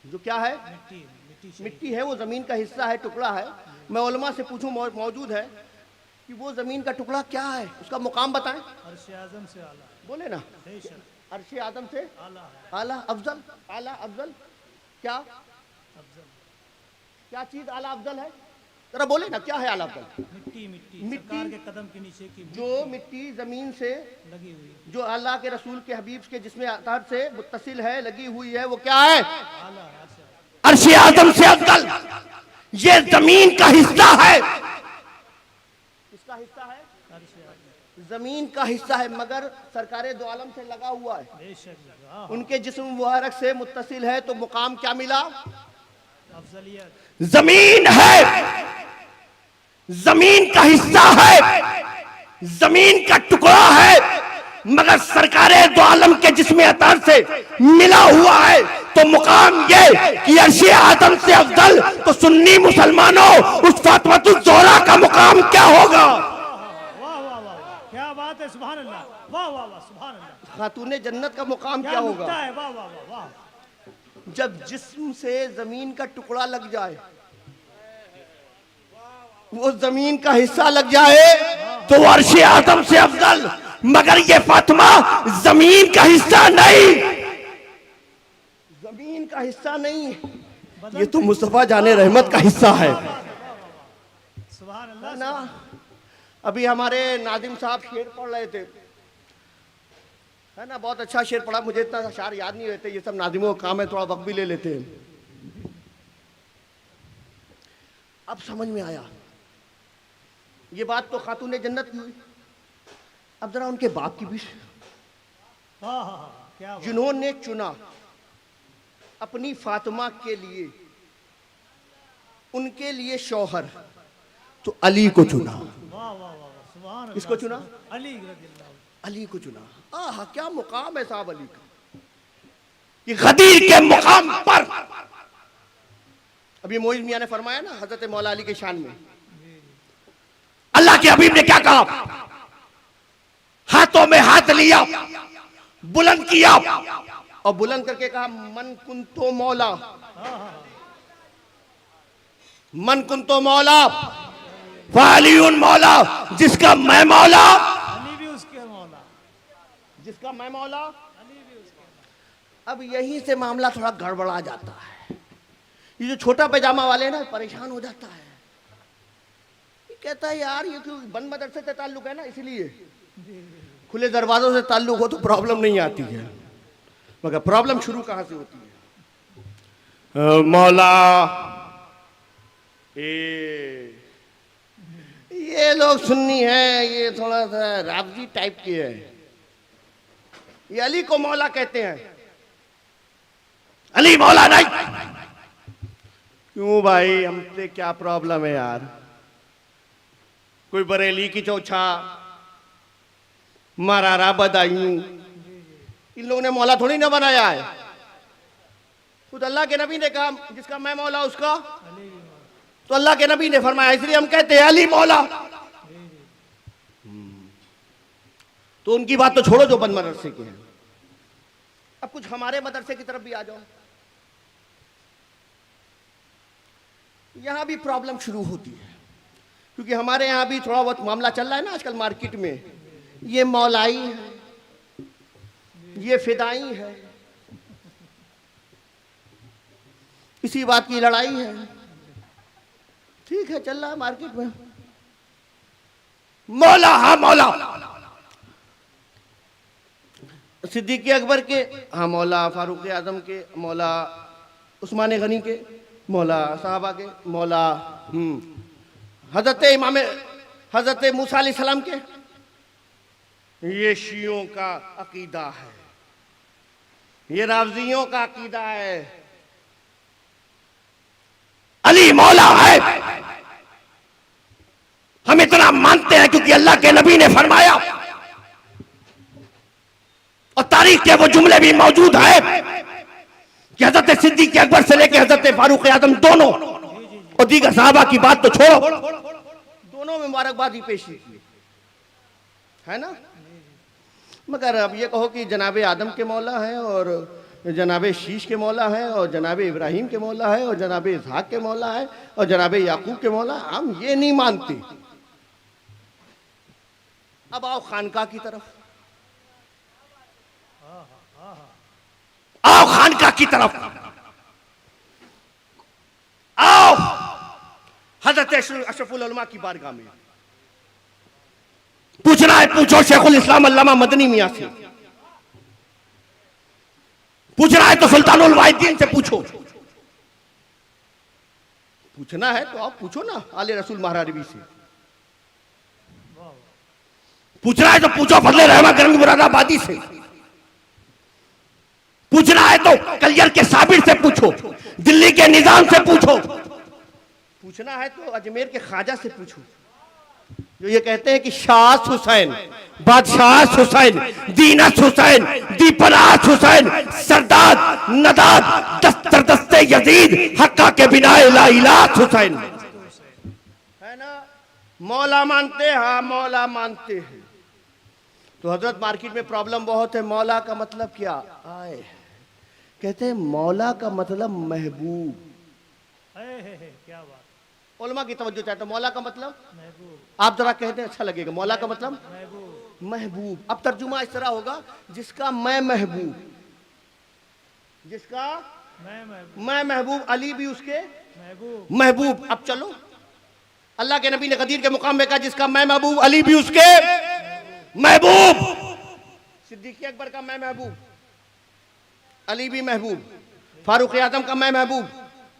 जो क्या है? मिट्टी मिट्टी मिट्टी है, वो ज़मीन का हिस्सा है, टुकड़ा है। मैं उलमा से पूछूं, मौजूद है, कि वो ज़मीन का टुकड़ा क्या है, उसका मुकाम बताएं। अर्श आज़म से आला। बोले ना, बेशक अर्श आदम से आला है, आला अफजल। आला अफजल क्या अफजल। क्या चीज़ आला अफजल है? जरा बोले ना, क्या है आला अफजल? मिट्टी मिट्टी मिट्टी। सरकार के कदम के नीचे की जो मिट्टी ज़मीन से, लगी हुई है। जो अल्लाह के रसूल के हबीब के जिसमें अतहर से मुत्तसिल है, लगी हुई है, वो क्या है? आला है, अर्श अर्श आदम से अफजल। ये जमीन का हिस्सा है। किसका हिस्सा है? अर्श आज़म। जमीन का हिस्सा है, मगर सरकारे दो आलम से लगा हुआ है, बेशक हाँ, उनके जिस्म मुबारक से मुत्तसिल है, तो मुकाम क्या मिला? अफजलियत। जमीन है, जमीन का हिस्सा है, जमीन का टुकड़ा है, मगर सरकारे दो आलम के जिस्म अतार से मिला हुआ है, तो मुकाम ये कि अर्शे आदम से अफजल। तो सुन्नी मुसलमानों, उस फातिमातुज़ ज़ोहरा का मुकाम क्या होगा? वाह वाह वाह वाह, क्या बात है, सुभान अल्लाह। वाह वाह वाह, सुभान अल्लाह। खातूने जन्नत का मुकाम क्या क्या होगा? नुक्ता है, वाह वाह वाह वाह। जब जिस्म से जमीन का टुकड़ा लग जाए, वो जमीन का हिस्सा लग जाए, तो अर्शे आदम से अफजल। मगर ये फातिमा जमीन का हिस्सा नहीं, जमीन का हिस्सा नहीं, ये तो मुस्तफा जाने रहमत का हिस्सा है सुभान अल्लाह। ना। अभी हमारे नादिम साहब शेर पढ़ रहे थे, है ना, बहुत अच्छा शेर पढ़ा। मुझे इतना अशार याद नहीं रहते, ये सब नादिमों का काम है, थोड़ा वक्त भी ले लेते हैं। अब समझ में आया, ये बात तो खातूने जन्नत की हुई। अब जरा उनके बाप की भी, हाँ हाँ हाँ, क्या बात। जिन्होंने चुना अपनी फातिमा के लिए, उनके लिए शौहर, तो अली को चुना। वाह वाह वाह वाह, सुभान अल्लाह। किसको चुना? अली रज़ियल्लाहु। अली को चुना। आहा, क्या मुकाम है साहब अली का, कि गदीर के मुकाम पर। अभी मोइज मियां ने फरमाया ना हजरत मौला अली के शान में, अल्लाह के हबीब ने क्या कहा? हाथों में हाथ लिया, बुलंद किया, और बुलंद करके कहा, मन कुंतो मौला, मन कुंतो मौला फालियुन मौला। जिसका मैं मौला, अली भी उसके मौला, जिसका मैं मौला। अली भी उसके मौला। अब यहीं से मामला थोड़ा गड़बड़ा जाता है। ये जो छोटा पैजामा वाले ना, परेशान हो जाता है, ये कहता है यार ये क्यों, बंद मदरसे से ताल्लुक है ना, इसलिए खुले दरवाजों से ताल्लुक हो तो प्रॉब्लम नहीं आती है, मगर प्रॉब्लम शुरू कहां से होती है? मौला ये लोग सुन्नी हैं, ये थोड़ा सा राबजी टाइप के है, ये अली को मौला कहते हैं। अली मौला नहीं। क्यों भाई, हमसे क्या प्रॉब्लम है यार? कोई बरेली की चौछा, मरारा बदायूं, इन लोगों ने मौला थोड़ी ना बनाया है। खुद अल्लाह के नबी ने कहा, जिसका मैं मौला उसका, अली भी मौला। तो अल्लाह के नबी ने फरमाया, इसलिए हम कहते हैं अली मौला। तो उनकी बात तो छोड़ो जो बंद मदरसे के हैं। अब कुछ हमारे मदरसे की तरफ भी आ जाओ, यहां भी प्रॉब्लम शुरू होती है, क्योंकि हमारे यहां भी थोड़ा बहुत मामला चल रहा है ना आजकल मार्केट में, ये मौलाई है, ये फिदाई है, इसी बात की लड़ाई है। ठीक है, चल रहा है मार्केट में। मौला हाँ मौला। सिद्दीक़ अकबर के हाँ मौला, फारूक आजम के मौला, उस्मान गनी के मौला, साहबा के मौला, हजरत मूसा अलैहिस्सलाम के। ये शियों का अकीदा है, ये रावजियों का अकीदा है। अली मौला है, हम इतना मानते हैं क्योंकि अल्लाह के नबी ने फरमाया और तारीख के वो जुमले भी मौजूद है कि हजरत सिद्दीक़ अकबर से लेकर हजरत फारूक आजम दोनों और दीगर साहबा की बात तो छोड़ो, दोनों में मुबारकबादी पेश की है ना। मगर अब ये कहो कि जनाब आदम के मौला हैं और जनाब शीश के मौला है और जनाब इब्राहिम के मौला है और जनाब इसहाक के मौला है और जनाब याकूब के मौला, हम ये नहीं मानते। अब आओ खानका की तरफ, आओ खानका की तरफ, आओ हजरत अशरफुल उलमा की बारगाह में। पूछना है पूछो शेखुल इस्लाम अल्लामा मदनी मियां से, पूछना है तो सुल्तानुल वाहिदीन से पूछो, पूछना है तो आप पूछो ना आले रसूल महारारवी से, पूछना है तो पूछो फजले रहमा करम मुरादाबादी से, पूछना है तो कलियर के साबिर से पूछो, दिल्ली के निजाम से पूछो, पूछना है तो अजमेर के ख्वाजा से पूछो जो ये कहते हैं कि शाह हुसैन, बादशाह हुसैन, दीनस हुसैन, दीपनास हुसैन, सरदार नदाद, दस्तर दस्ते यजीद, हक्का के बिना ला इलाह हुसैन, है ना। मौला मानते हैं, हाँ मौला मानते हैं। तो हजरत मार्केट में प्रॉब्लम बहुत है, मौला का मतलब क्या आए, कहते हैं मौला का मतलब महबूब। क्या बात, उलमा की तवज्जो चाहते हैं। मौला का मतलब महबूब, आप जरा कहते हैं अच्छा लगेगा, मौला का मतलब महबूब, महबूब। अब तर्जुमा इस तरह होगा जिसका मैं महबूब, जिसका मैं महबूब, अली भी उसके महबूब, महबूब। अब चलो अल्लाह के नबी ने गदीर के मुकाम में कहा जिसका मैं महबूब, अली भी उसके महबूब। सिद्दीक़ अकबर का मैं महबूब, अली भी महबूब। फारूक आजम का मैं महबूब,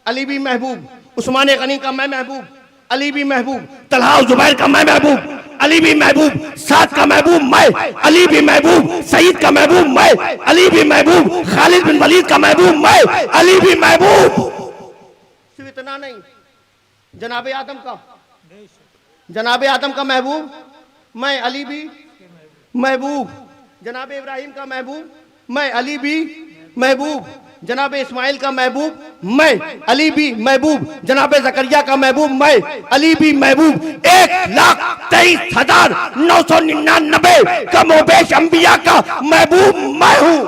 अली भी महबूब। उस्मान गनी का मैं महबूब, अली भी महबूब। तलहा जुबैर का मैं महबूब, अली भी महबूब। साद का महबूब मैं, अली भी महबूब। सईद का महबूब मैं, अली भी महबूब। खालिद बिन वलीद का महबूब मैं, अली भी महबूब। सिर्फ इतना नहीं, जनाब आदम का महबूब मैं, अली भी महबूब। जनाब इब्राहिम का महबूब मैं, अली भी महबूब। जनाब इस्माइल का महबूब मैं, अली भी महबूब। जनाब जकरिया का महबूब मैं, अली भी महबूब। 1,23,999 कमोबेश अंबिया का महबूब मैं हूं,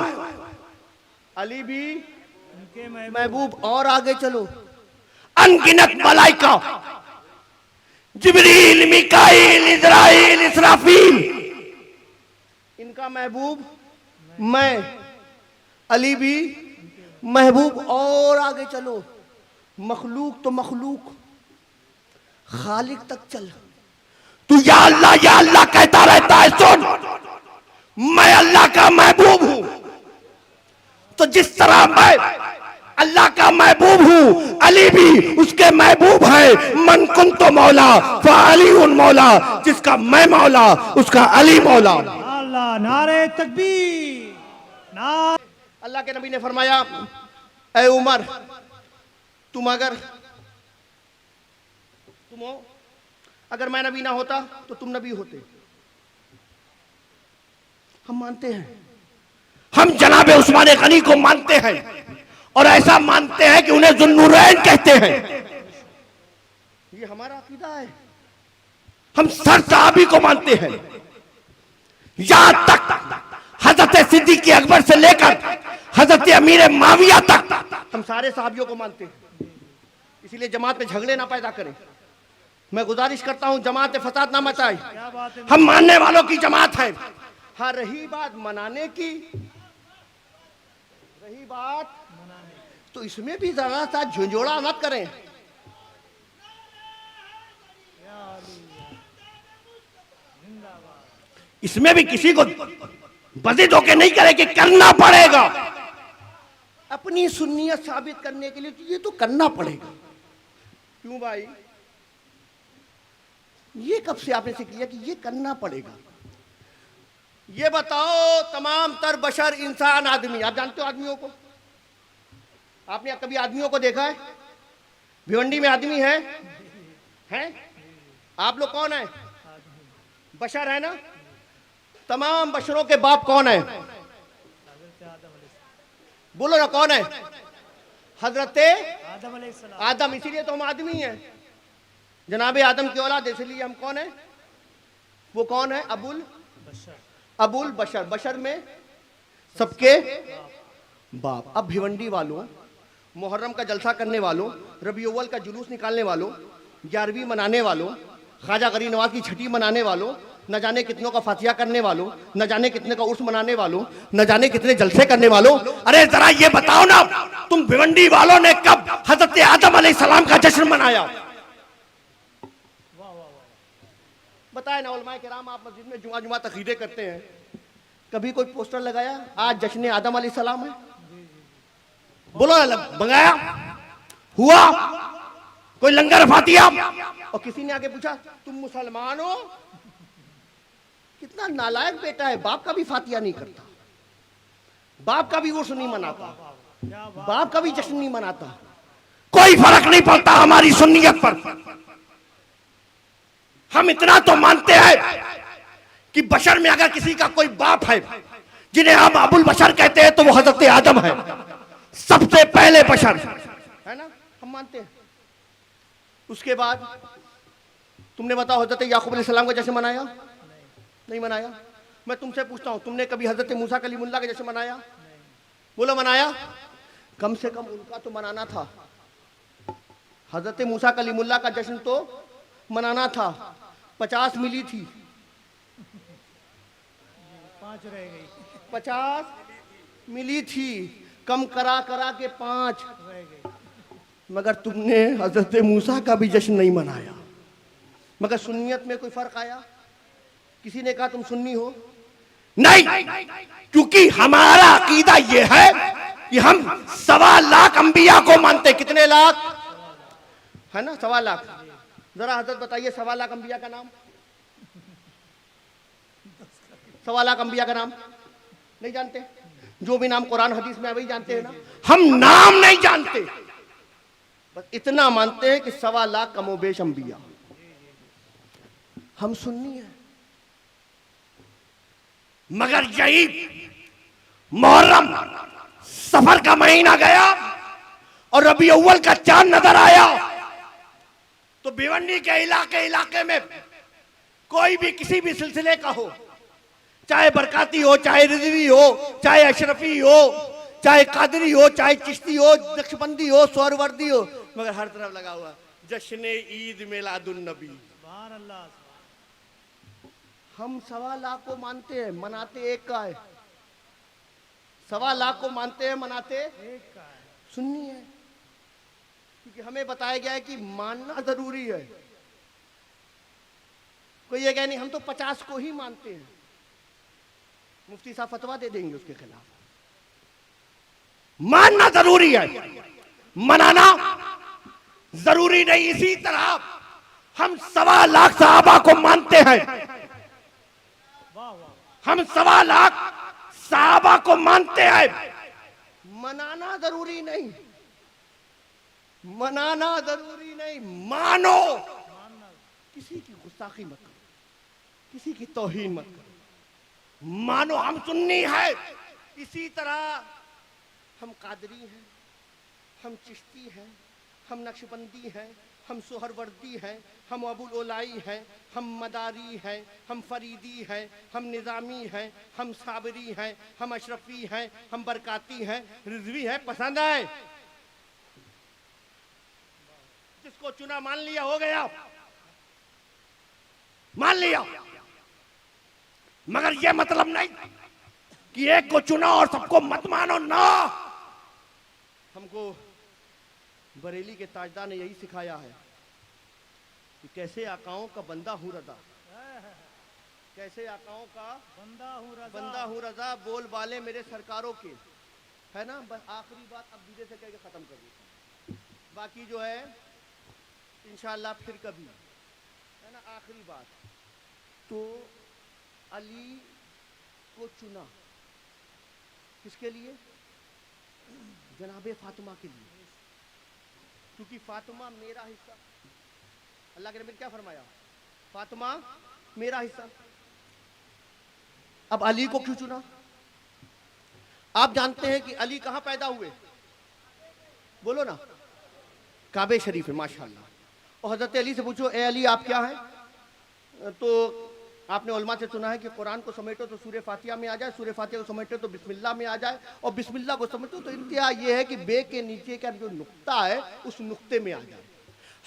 अली भी उनके महबूब। और आगे चलो, अनगिनत मलाइका, जिब्रील, मिकाईल, इज़राइल, इसराफील, इनका महबूब मैं, अली भी महबूब। और आगे चलो, मखलूक तो मखलूक, खालिक तक चल। तू या अल्लाह कहता रहता है, सुन मैं अल्लाह का महबूब हूं। तो जिस तरह मैं अल्लाह का महबूब हूं, अली भी उसके महबूब है। मन कुन तो मौला फअली उन मौला, जिसका मैं मौला उसका अली मौला। अल्लाह, नारे तकबीर, नारे। अल्लाह के नबी ने फरमाया, ए उमर तुम हो, अगर मैं नबी ना होता तो तुम नबी होते। हम मानते हैं, हम जनाब उस्मान गनी को मानते हैं और ऐसा मानते हैं कि उन्हें जुन्नूरैन कहते हैं। ये हमारा अकीदा है। हम सर साहबी को मानते हैं, यहां तक हजरत सिद्दीक़ अकबर से लेकर हजरत अमीर माविया तक हम सारे साहबियों को मानते हैं। इसीलिए जमात में झगड़े ना पैदा करें। मैं गुजारिश करता हूं जमात में फसाद ना मचाए। हम मानने वालों की जमात है। हाँ, रही बात मनाने की, रही बात तो इसमें भी जरा सा झुंझोड़ा मत करें। इसमें भी किसी को बजिद होके नहीं करे कि करना पड़ेगा। अपनी सुन्नियत साबित करने के लिए ये तो करना पड़ेगा। क्यों भाई? ये कब से आपने सीख लिया कि ये करना पड़ेगा? ये बताओ, तमाम तर बशर इंसान आदमी, आप जानते हो आदमियों को? आपने कभी आदमियों को देखा है? भिवंडी में आदमी है? हैं? आप लोग कौन है? बशर है ना? तमाम बशरों के बाप कौन है? बोलो ना, कौन है? हजरत आदम। इसीलिए तो हम आदमी हैं, जनाबे आदम की औलाद, इसलिए हम कौन है? वो कौन है? अबुल बशर। बशर में सबके बाप। अब भिवंडी वालों, मुहर्रम का जलसा करने वालों, रबी अव्वल का जुलूस निकालने वालों, 11वीं मनाने वालों, ख्वाजा गरीब नवाज की छठी मनाने वालों, न जाने कितनों का फातिया करने वालों, न जाने कितने का उर्स मनाने वालों, न जाने कितने जलसे करने वालों, अरे जरा ये बताओ ना, तुम भिवंडी वालों ने कब हजरत आदम अलैहिस्सलाम का जश्न मनाया? बताए ना उलमाए किराम, आप मस्जिद में जुमा जुमा तकरीरें करते हैं, कभी कोई पोस्टर लगाया आज जश्न आदम अलैहिस्सलाम है? बोलो ना, मंगाया? हुआ कोई लंगर फातिया? और किसी ने आके पूछा तुम मुसलमान हो? कितना नालायक बेटा है, बाप का भी फातिया नहीं करता, बाप का भी उर्स नहीं मनाता, बाप का भी जश्न नहीं मनाता। कोई फर्क नहीं पड़ता हमारी सुन्नियत पर। हम इतना तो मानते हैं कि बशर में अगर किसी का कोई बाप है जिन्हें हम अबुल बशर कहते हैं तो वो हजरत आदम है, सबसे पहले बशर है ना, हम मानते हैं। उसके बाद तुमने बताओ हजरत याकूब अलैहिस्सलाम का जश्न मनाया? नहीं मनाया। मैं तुमसे पूछता हूं, तुमने कभी हजरत मूसा कलीमुल्लाह का जश्न मनाया? बोलो मनाया? कम से कम उनका तो मनाना था। हजरत मूसा कलीमुल्लाह का जश्न तो मनाना था। 50 मिली थी, 5 रह गई, 50 मिली थी, कम करा करा के 5 रह गई। मगर तुमने हजरत मूसा का भी जश्न नहीं मनाया। मगर सुन्नियत में कोई फर्क आया? किसी ने कहा तुम सुन्नी हो? नहीं, क्योंकि हमारा अकीदा यह है कि हम 1.25 लाख अंबिया को मानते। कितने लाख है ना? 1.25 लाख। जरा हजरत बताइए 1.25 लाख अंबिया का नाम। 1.25 लाख अंबिया का नाम नहीं जानते? जो भी नाम कुरान हदीस में वही जानते हैं ना? हम नाम नहीं जानते, बस इतना मानते हैं कि 1.25 लाख कमोबेश अंबिया। हम सुन्नी हैं। मगर यही मुहर्रम सफर का महीना गया और रबी अव्वल का चांद नजर आया तो भिवंडी के इलाके में कोई भी किसी भी सिलसिले का हो, चाहे बरकाती हो, चाहे रिजवी हो, चाहे अशरफी हो, चाहे कादरी हो, चाहे चिश्ती हो, नक्शबंदी हो, सोहरवर्दी हो, मगर हर तरफ लगा हुआ जश्न ईद मिलादुन नबी। सुभान अल्लाह। हम 1.25 लाख को मानते हैं, मनाते एक का है। 1.25 लाख को मानते हैं, मनाते एक का है। सुन्नी है। क्योंकि हमें बताया गया है कि मानना जरूरी है। कोई ये कहे नहीं हम तो 50 को ही मानते हैं, मुफ्ती साहब फतवा दे देंगे उसके खिलाफ। मानना जरूरी है, मनाना जरूरी नहीं। इसी तरह हम 1.25 लाख सहाबा को मानते हैं, वाह वाह। हम 1.25 लाख सहाबा को मानते हैं। मनाना जरूरी नहीं, मनाना जरूरी नहीं, मानो। किसी की गुस्ताखी मत करो, किसी की तौहीन मत करो, मानो हम सुन्नी है। इसी तरह हम कादरी हैं, हम चिश्ती हैं, हम नक्शबंदी हैं, हम सोहरवर्दी हैं, हम अबुल ओलाई हैं, हम मदारी हैं, हम फरीदी हैं, हम निज़ामी हैं, हम साबरी हैं, हम अशरफी हैं, हम बरकाती हैं, रिजवी हैं। पसंद है? जिसको चुना मान लिया, हो गया, मान लिया। मगर यह मतलब नहीं कि एक को चुना और सबको मत मानो ना। हमको बरेली के ताजदार ने यही सिखाया है कि कैसे आकाओं का बंदा हूं रदा, कैसे ऐसे आकाओं का बंदा हूँ रजा, बोल बाले मेरे सरकारों के, है ना। बस आखिरी बात अब धीरे से कह के खत्म कर दूँ, बाकी जो है इंशाअल्लाह फिर कभी, है ना। आखिरी बात तो अली को चुना किसके लिए? जनाबे फातिमा के लिए, क्योंकि फातिमा मेरा हिस्सा। अल्लाह के नबी ने क्या फरमाया? फातिमा मेरा हिस्सा। अब अली को क्यों चुना? आप जानते हैं कि अली कहां पैदा हुए? बोलो ना। काबे शरीफ है, माशाल्लाह। और हजरत अली से पूछो, ए अली आप क्या हैं? तो आपने उलमा से सुना है कि कुरान को समेटो तो सूरह फातिहा में आ जाए, सूरह फातिहा को समेटो तो बिस्मिल्लाह में आ जाए, और बिस्मिल्लाह को समेटो तो इंतहा ये है कि बे के नीचे का जो नुक्ता है उस नुक्ते में आ जाए।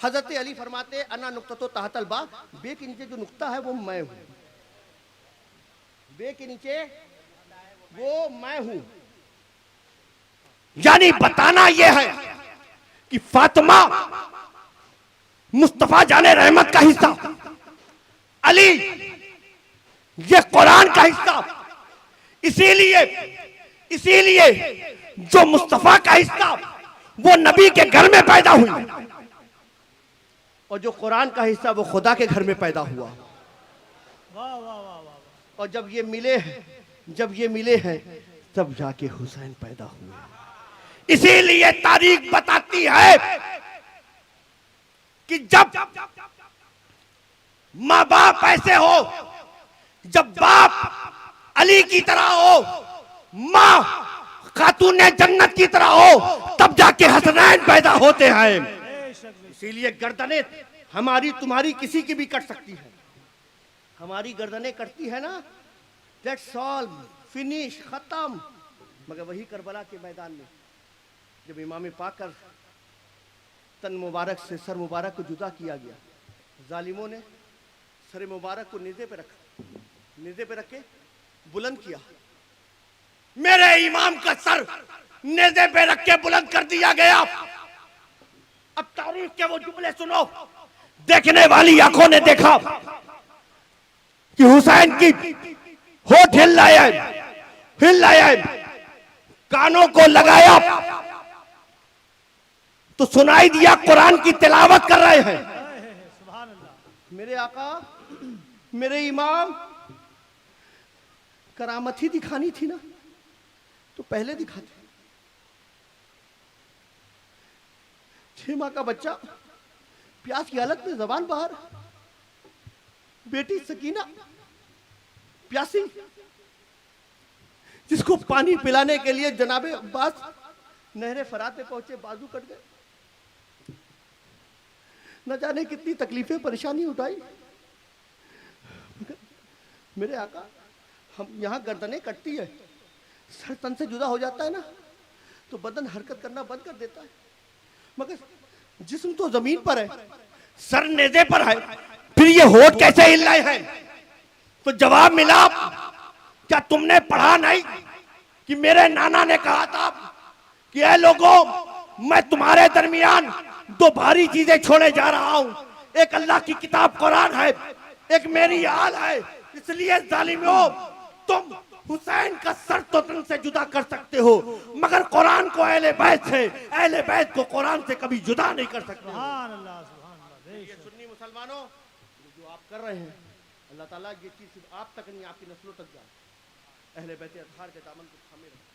हजरत अली फरमाते अना नुक्ता तो तहतल बा, बे के नीचे जो नुक्ता है वो मैं हूं, बे के नीचे वो मैं हूं। यानी बताना यह है कि फातिमा मुस्तफा जाने रहमत का हिस्सा, अली ये कुरान का हिस्सा। इसीलिए जो मुस्तफा का हिस्सा वो नबी के घर में पैदा हुई, और जो कुरान का हिस्सा वो खुदा के घर में पैदा हुआ। वाह वाह वाह वाह। और जब ये मिले हैं तब जाके हुसैन पैदा हुए। इसीलिए तारीख बताती है कि जब माँ बाप ऐसे हो, जब बाप अली की तरह हो, माँ खातून जन्नत की तरह हो, तब जाके हसनैन पैदा होते हैं। इसीलिए गर्दनें हमारी तुम्हारी किसी की भी कट सकती है, हमारी गर्दनें कटती है ना, दैट्स ऑल, फिनिश, खत्म। मगर वही करबला के मैदान में जब इमाम पाक का तन मुबारक से सर मुबारक को जुदा किया गया, जालिमों ने सर मुबारक को नेज़े पे रखा, नेज़े पे रख के बुलंद किया। मेरे इमाम का सर नेज़े पे रख के बुलंद कर दिया गया। अब तारीख के वो जुमले सुनो, देखने वाली आंखों ने देखा कि हुसैन की होठ हिल रहे हैं, कानों को लगाया तो सुनाई दिया कुरान की तिलावत कर रहे हैं। सुभान अल्लाह। मेरे आका, मेरे इमाम, करामत ही दिखानी थी ना तो पहले दिखाते। 6 माह का बच्चा प्यास की हालत में जबान बाहर, बेटी सकीना प्यासी, जिसको पानी पिलाने के लिए जनाबे अब्बास नहरे फरात में पहुंचे, बाजू कट गए, न जाने कितनी तकलीफें परेशानी उठाई। मेरे आका, हम यहाँ गर्दनें कटती है, सर तन से जुदा हो जाता है ना तो बदन हरकत करना बंद कर देता है, मगर जिस्म तो जमीन पर है, सर नेज़े पर है, फिर ये होठ कैसे हिल रहे हैं? तो जवाब मिला, क्या तुमने पढ़ा नहीं कि मेरे नाना ने कहा था कि ऐ लोगों, मैं तुम्हारे दरमियान 2 भारी चीजें छोड़े जा रहा हूं, एक अल्लाह की किताब कुरान है, एक मेरी आल है। इसलिए जालिमों, तुम हुसैन का सर तो तन से जुदा कर सकते हो, मगर कुरान को अहले बैत से, अहले बैत को कुरान से कभी जुदा नहीं कर सकते। सुभान अल्लाह, सुभान अल्लाह। ये सुन्नी मुसलमानों, जो आप कर रहे हैं, अल्लाह ताला ये चीज सिर्फ आप तक नहीं, आपकी नस्लों तक जाए। अहले बैत अतहार के दामन को थामे रखें,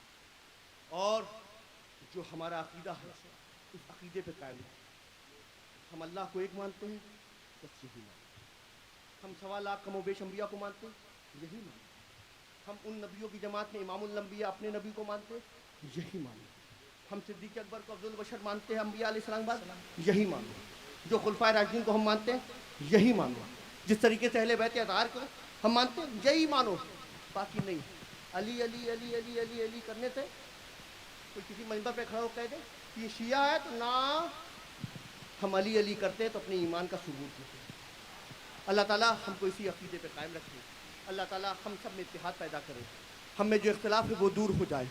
और जो हमारा अकीदा है उस अकीदे पे कायम रखें। हम अल्लाह को एक मानते हैं, बस यही मानते हैं। हम 1.25 लाख कमोबेश अंबिया को मानते हैं, यही मानते हैं। हम उन नबियों की जमात में इमामुल अंबिया अपने नबी को मानते हैं, यही मानते हैं। हम सिद्दीक़ अकबर को अब्दुल बशर मानते हैं, अंबिया अलैहिस्सलाम बाद, यही मानते हैं। जो खुलफाए राशिदीन को हम मानते हैं, यही मानो। जिस तरीके से अहले बैत अतहार को हम मानते हैं, यही मानो, बाकी नहीं। अली अली अली अली अली अली करने से कोई किसी मंबर पे खड़ा होकर कह दे कि ये शिया है तो ना, हम अली अली करते हैं तो अपने ईमान का सबूत देते हैं। अल्लाह ताला हमको इसी अकीदे पे कायम रखे, अल्लाह ताला हम सब में इत्तेहाद पैदा करे, हम में जो इख्तिलाफ है वो दूर हो जाए।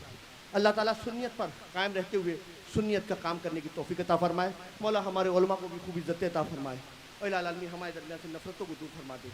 अल्लाह ताला सुन्नियत पर कायम रहते हुए सुन्नियत का काम करने की तौफीक अता फरमाए। मौला हमारे उलमा को भी खूब इज्जत अता फरमाए, और इलाही आलमीन हमारे दरमियान से नफरतों को दूर फरमा दे।